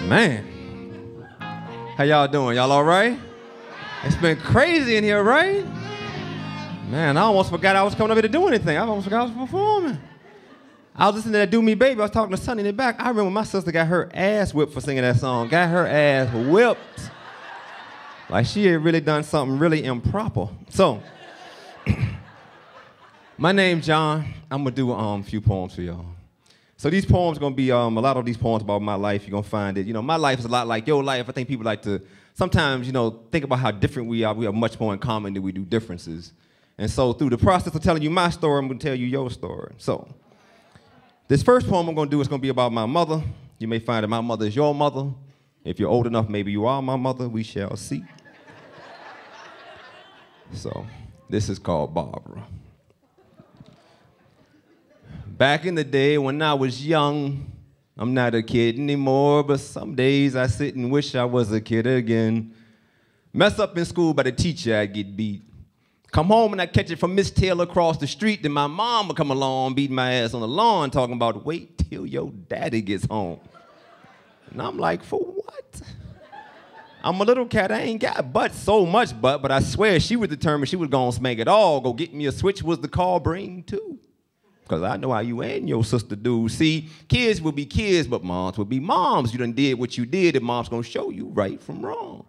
Man, how y'all doing? Y'all all right? It's been crazy in here, right? Man, I almost forgot I was coming up here to do anything. I almost forgot I was performing. I was listening to that Do Me Baby. I was talking to Sonny in the back. I remember my sister got her ass whipped for singing that song. Got her ass whipped. Like she had really done something really improper. So, my name's John. I'm gonna do a few poems for y'all. So these poems are gonna be, a lot of these poems about my life. You're gonna find it. You know, my life is a lot like your life. I think people like to sometimes, think about how different we are. We have much more in common than we do differences. And so through the process of telling you my story, I'm gonna tell you your story. So, this first poem I'm gonna do is gonna be about my mother. You may find that my mother is your mother. If you're old enough, maybe you are my mother. We shall see. So, this is called Barbara. Back in the day when I was young, I'm not a kid anymore, but some days I sit and wish I was a kid again. Mess up in school by the teacher, I get beat. Come home and I catch it from Miss Taylor across the street, then my mom would come along, beating my ass on the lawn, talking about, wait till your daddy gets home. And I'm like, for what? I'm a little cat, I ain't got butt, so much butt, but I swear she was determined she was gonna smack it all. Go get me a switch was the call bring too. Because I know how you and your sister do. See, kids will be kids, but moms will be moms. You done did what you did, and mom's gonna show you right from wrong.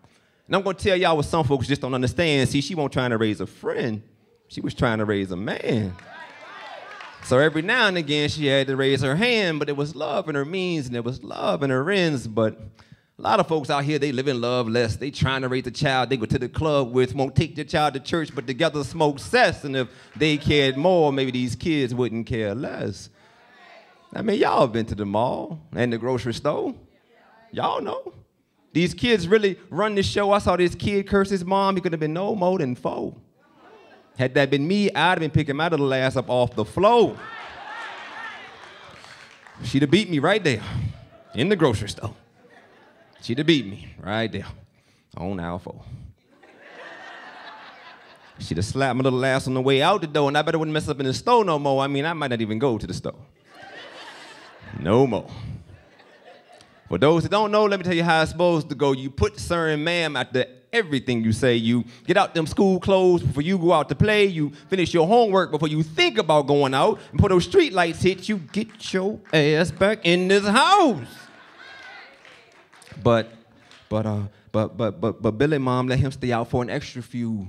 And I'm gonna tell y'all what some folks just don't understand. See, she wasn't trying to raise a friend. She was trying to raise a man. So every now and again, she had to raise her hand, but there was love in her means, and there was love in her ends, but a lot of folks out here, they live in love less. They trying to raise a child they go to the club with, won't take their child to church, but together smoke cess. And if they cared more, maybe these kids wouldn't care less. I mean, y'all been to the mall and the grocery store. Y'all know. These kids really run the show. I saw this kid curse his mom. He could have been no more than 4. Had that been me, I'd have been picking my little ass up off the floor. She'd have beat me right there in the grocery store. She'd have beat me right there on aisle 4. She'd have slapped my little ass on the way out the door, and I better wouldn't mess up in the store no more. I mean, I might not even go to the store. No more. For those that don't know, let me tell you how it's supposed to go. You put sir and ma'am after everything you say. You get out them school clothes before you go out to play. You finish your homework before you think about going out. And before those street lights hit, you get your ass back in this house. But Billy mom let him stay out for an extra few.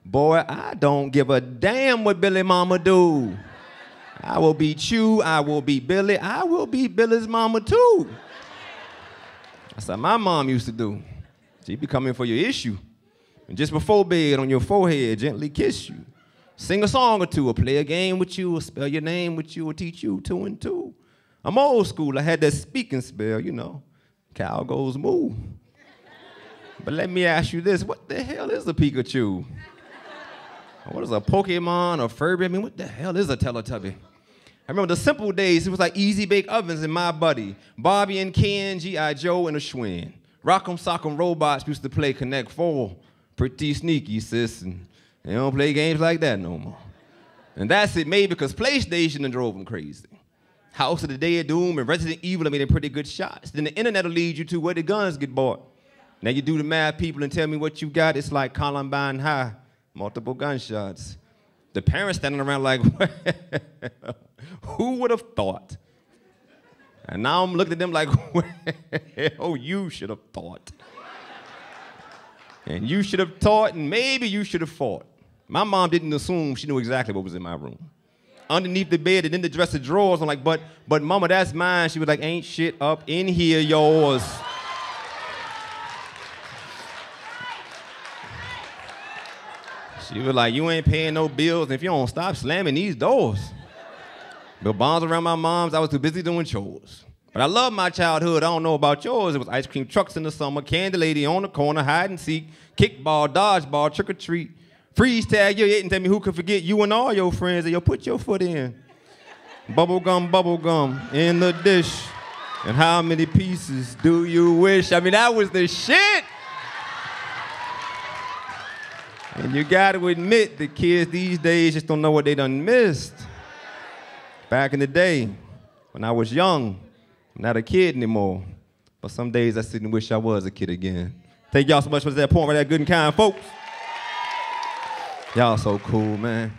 Boy, I don't give a damn what Billy mama do. I will beat you, I will beat Billy, I will beat Billy's mama too. That's how my mom used to do. She'd be coming for your issue. And just before bed, on your forehead, gently kiss you. Sing a song or two, or play a game with you, or spell your name with you, or teach you 2 and 2. I'm old school, I had that speaking spell, Cow goes moo. But let me ask you this, what the hell is a Pikachu? What is a Pokemon or Furby? I mean, what the hell is a Teletubby? I remember the simple days, it was like easy bake ovens and my buddy. Bobby and Ken, G.I. Joe and a Schwinn. Rock'em Sock'em Robots used to play Connect 4. Pretty sneaky, sis, and they don't play games like that no more. And that's it, maybe because PlayStation done drove them crazy. House of the Day of Doom and Resident Evil, I mean, they're pretty good shots. Then the internet will lead you to where the guns get bought. Now you do the math, people, and tell me what you got. It's like Columbine High, multiple gunshots. The parents standing around like, who would have thought? And now I'm looking at them like, oh, you should have thought. And you should have taught, and maybe you should have fought. My mom didn't assume she knew exactly what was in my room. Underneath the bed and in the dresser drawers. I'm like, but mama, that's mine. She was like, ain't shit up in here yours. She was like, you ain't paying no bills if you don't stop slamming these doors. But bombs around my mom's, I was too busy doing chores. But I love my childhood. I don't know about yours. It was ice cream trucks in the summer, candy lady on the corner, hide and seek, kickball, dodgeball, trick or treat. Freeze tag your it and tell me who could forget you and all your friends. And put your foot in. Bubble gum in the dish. And how many pieces do you wish? I mean, that was the shit. And you got to admit, the kids these days just don't know what they done missed. Back in the day, when I was young, I'm not a kid anymore. But some days I sit and wish I was a kid again. Thank y'all so much for that poem right there, Good and Kind, folks. Y'all so cool, man.